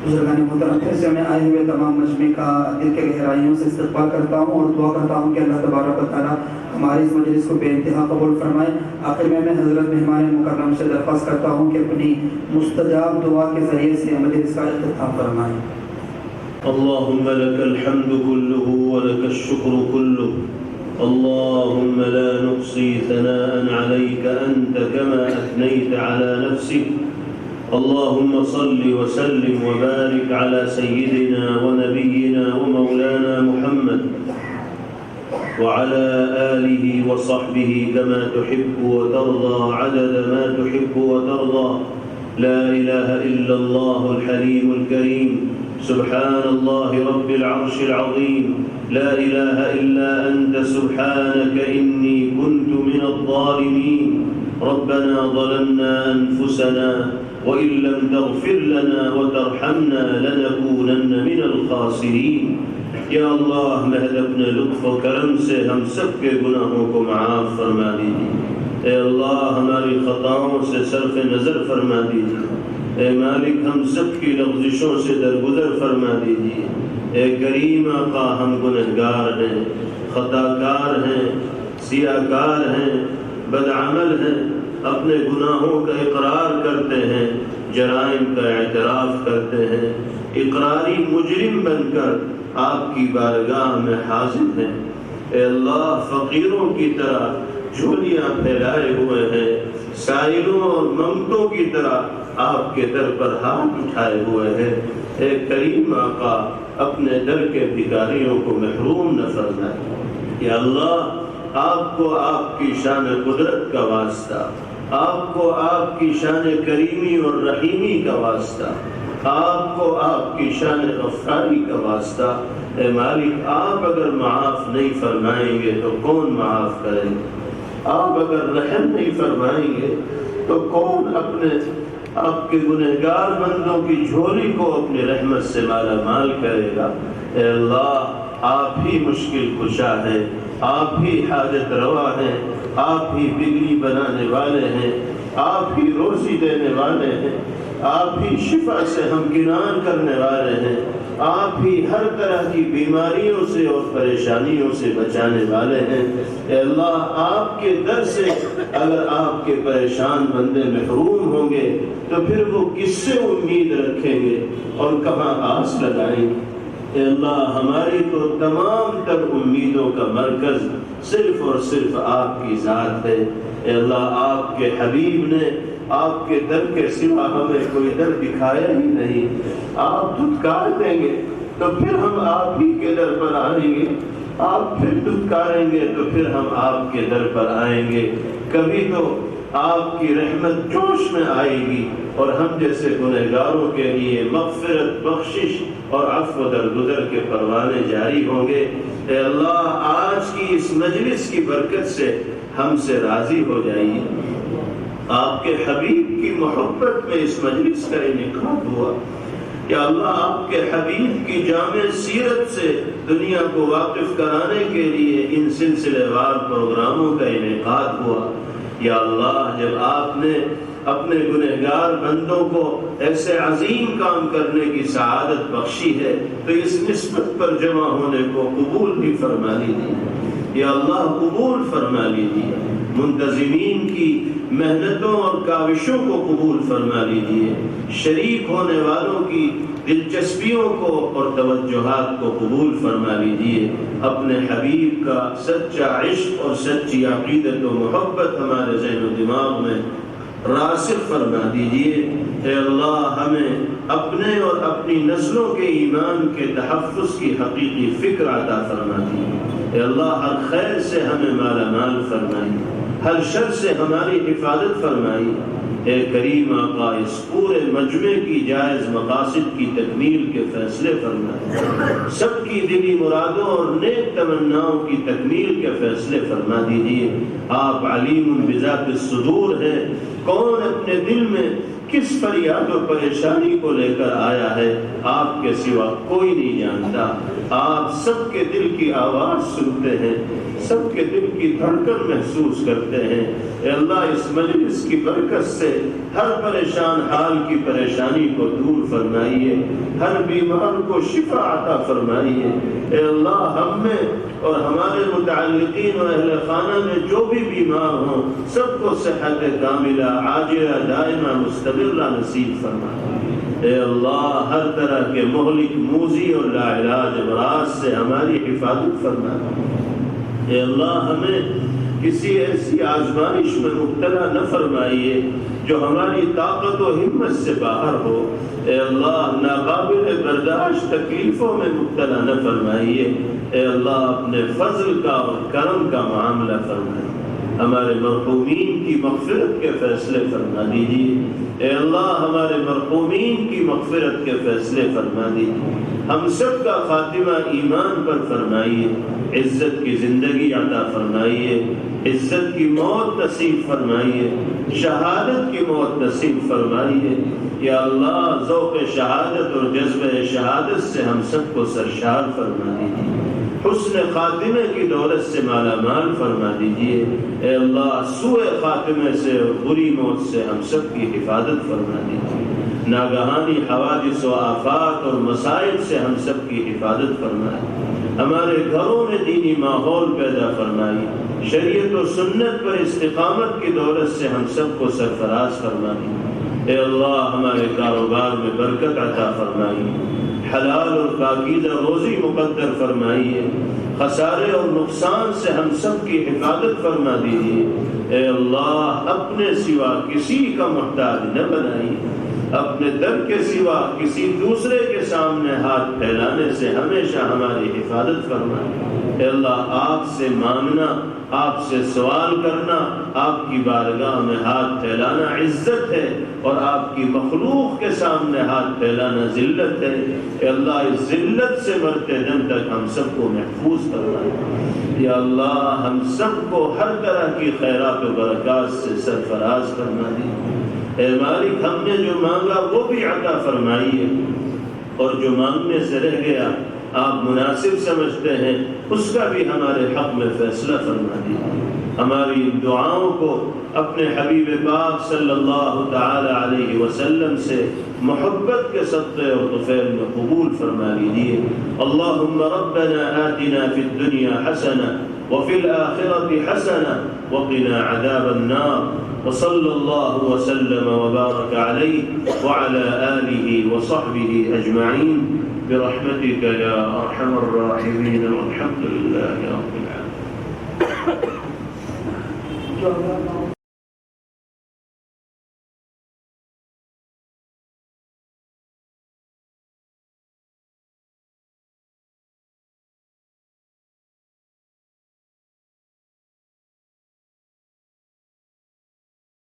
بزرگان محترم، پھر سے میں آئے ہوئے تمام مجمع کا دل کے گہرائیوں سے استقبال کرتا ہوں اور دعا کرتا ہوں کہ اللہ تبارک و تعالیٰ ہماری اس مجلس کو بے انتہا قبول فرمائے۔ آخر میں حضرت مہمان مکرم سے درخواست کرتا ہوں کہ اپنی مستجاب دعا کے ذریعے سے مجلس کا اختتام فرمائیں۔ اللهم لك الحمد كله ولك الشكر كله، اللهم لا نحصي ثناء عليك أنت كما أثنيت على نفسك، اللهم صل وسلم وبارك على سيدنا ونبينا ومولانا محمد وعلى آله وصحبه كما تحب وترضى عدد ما تحب وترضى، لا إله إلا الله الحليم الكريم، سبحان الله رب العرش العظيم، لا إله إلا أنت سبحانك إني كنت من الظالمين، ربنا ظلمنا أنفسنا وإن لم تغفر لنا وترحمنا لنكونن من الخاسرين۔ یا اللہ محض اپنے لطف و کرم سے ہم سب کے گناہوں کو معاف فرما دیجیے، اے اللہ ہماری خطاؤں سے صرف نظر فرما دیجیے، اے مالک ہم سب کی لغزشوں سے درگزر فرما دیجیے، اے کریم آقا ہم گنہگار ہیں، خطا کار ہیں، سیاہ کار ہیں، بدعمل ہیں، اپنے گناہوں کا اقرار کرتے ہیں، جرائم کا اعتراف کرتے ہیں، اقراری مجرم بن کر آپ کی بارگاہ میں حاضر ہیں۔ اے اللہ فقیروں کی طرح جھولیاں پھیلائے ہوئے ہیں، سائلوں اور ممتوں کی طرح آپ کے در پر ہاتھ اٹھائے ہوئے ہیں، اے کریم آقا اپنے در کے بھکاریوں کو محروم نہ فرمائے۔ یا اللہ آپ کو آپ کی شان قدرت کا واسطہ، آپ کو آپ کی شان کریمی اور رحیمی کا واسطہ، آپ کو آپ کی شان غفاری کا واسطہ، اے مالک آپ اگر معاف نہیں فرمائیں گے تو کون معاف کریں گے؟ آپ اگر رحم نہیں فرمائیں گے تو کون اپنے آپ کے گنہگار بندوں کی جھولی کو اپنی رحمت سے مالا مال کرے گا؟ اے اللہ آپ ہی مشکل کشا ہیں، آپ ہی حاجت روا ہیں، آپ ہی بگڑی بنانے والے ہیں، آپ ہی روزی دینے والے ہیں، آپ ہی شفا سے ہمکنان کرنے والے ہیں، آپ ہی ہر طرح کی بیماریوں سے اور پریشانیوں سے بچانے والے ہیں۔ اے اللہ آپ کے در سے اگر آپ کے پریشان بندے محروم ہوں گے تو پھر وہ کس سے امید رکھیں گے اور کہاں آس لگائیں گے؟ اے اللہ ہماری تو تمام تر امیدوں کا مرکز صرف اور صرف آپ کی ذات ہے۔ اے اللہ آپ کے حبیب نے آپ کے در کے سوا ہمیں کوئی در دکھایا ہی نہیں، آپ دھتکار دیں گے تو پھر ہم آپ ہی کے در پر آئیں گے، آپ پھر دھتکاریں گے تو پھر ہم آپ کے در پر آئیں گے۔ کبھی تو آپ کی رحمت جوش میں آئے گی اور ہم جیسے گنہگاروں کے لیے مغفرت، بخشش اور عفو درگزر کے پروانے جاری ہوں گے۔ اے اللہ آج کی اس مجلس کی برکت سے ہم سے راضی ہو جائیے۔ آپ کے حبیب کی محبت میں اس مجلس کا انعقاد ہوا، یا اللہ آپ کے حبیب کی جامع سیرت سے دنیا کو واقف کرانے کے لیے ان سلسلے وار پروگراموں کا انعقاد ہوا۔ یا اللہ جب آپ نے اپنے گنہگار بندوں کو ایسے عظیم کام کرنے کی سعادت بخشی ہے تو اس نسبت پر جمع ہونے کو قبول بھی فرما لیجیے۔ یا اللہ قبول فرما لیجیے، منتظمین کی محنتوں اور کاوشوں کو قبول فرما لیجیے، شریک ہونے والوں کی دلچسپیوں کو اور توجہات کو قبول فرما لیجیے۔ اپنے حبیب کا سچا عشق اور سچی عقیدت و محبت ہمارے ذہن و دماغ میں راسخ فرما دیجیے۔ اے اللہ ہمیں اپنے اور اپنی نسلوں کے ایمان کے تحفظ کی حقیقی فکر عطا فرما دیجیے۔ اے اللہ ہر خیر سے ہمیں مالا مال فرمائیے، ہر شر سے ہماری حفاظت فرمائی۔ اے کریم آقا اس پورے مجمع کی جائز مقاصد کی تکمیل کے فیصلے فرمائے، سب کی دلی مرادوں اور نیک تمناؤں کی تکمیل کے فیصلے فرما دیجیے۔ آپ علیم بذات الصدور ہیں، کون اپنے دل میں کس فریاد و پریشانی کو لے کر آیا ہے آپ کے سوا کوئی نہیں جانتا. آپ سب کے دل کی آواز سنتے ہیں, سب کے دل کی دھڑکن محسوس کرتے ہیں. اے اللہ اس مجلس کی برکت سے ہر پریشان حال کی پریشانی کو دور فرمائیے, ہر بیمار کو شفا عطا فرمائیے. اے اللہ ہم میں اور ہمارے متعلقین و اہل خانہ میں جو بھی بیمار ہوں سب کو صحت کاملہ عاجلہ دائمہ مستمرہ نصیب فرمائے. اے اللہ ہر طرح کے مہلک موذی اور لا علاج امراض سے ہماری حفاظت فرمائے. اے اللہ ہمیں کسی ایسی آزمائش میں مبتلا نہ فرمائیے جو ہماری طاقت و ہمت سے باہر ہو. اے اللہ ناقابل برداشت تکلیفوں میں مبتلا نہ فرمائیے. اے اللہ اپنے فضل کا اور کرم کا معاملہ فرمائیے. ہمارے مرحومین کی مغفرت کے فیصلے فرما دیجیے. اے اللہ ہمارے مرحومین کی مغفرت کے فیصلے فرما دیجیے. ہم سب کا خاتمہ ایمان پر فرمائیے. عزت کی زندگی عطا فرمائیے, عزت کی موت نصیب فرمائیے, شہادت کی موت نصیب فرمائیے. یا اللہ ذوق شہادت اور جذبہ شہادت سے ہم سب کو سرشار فرما دیجیے. حسن خاتمے کی دولت سے مالا مال فرما دیجیے. اے اللہ سوء خاتمے سے اور بری موت سے ہم سب کی حفاظت فرما دیجیے. ناگہانی حوادث و آفات اور مصائب سے ہم سب کی حفاظت فرمائے. ہمارے گھروں میں دینی ماحول پیدا فرمائی. شریعت و سنت پر استقامت کی دولت سے ہم سب کو سرفراز فرمائی. اے اللہ ہمارے کاروبار میں برکت عطا فرمائی. حلال اور پاکیزہ روزی مقدر فرمائیے. خسارے اور نقصان سے ہم سب کی حفاظت فرما دیجیے. اے اللہ اپنے سوا کسی کا محتاج نہ بنائیے. اپنے در کے سوا کسی دوسرے کے سامنے ہاتھ پھیلانے سے ہمیشہ ہماری حفاظت فرمائے. اے اللہ آپ سے مانگنا, آپ سے سوال کرنا, آپ کی بارگاہ میں ہاتھ پھیلانا عزت ہے, اور آپ کی مخلوق کے سامنے ہاتھ پھیلانا ذلت ہے. اے اللہ اس ذلت سے مرتے دم تک ہم سب کو محفوظ فرمائے. یا اللہ ہم سب کو ہر طرح کی خیرات و برکات سے سرفراز فرما دیجیے. اے مالک ہم نے جو مانگا وہ بھی عطا فرمائیے, اور جو مانگنے سے رہ گیا آپ مناسب سمجھتے ہیں اس کا بھی ہمارے حق میں فیصلہ فرما دیجیے. ہماری دعاؤں کو اپنے حبیب پاک صلی اللہ تعالی علیہ وسلم سے محبت کے صدقے اور طفیل میں قبول فرما لیجیے. اللہم ربنا آتنا فی الدنیا حسنہ وفی الآخرة حسنہ وقنا عذاب النار. وصلى الله وسلم وبارك عليه وعلى آله وصحبه أجمعين برحمتك يا أرحم الراحمين والحمد لله رب العالمين.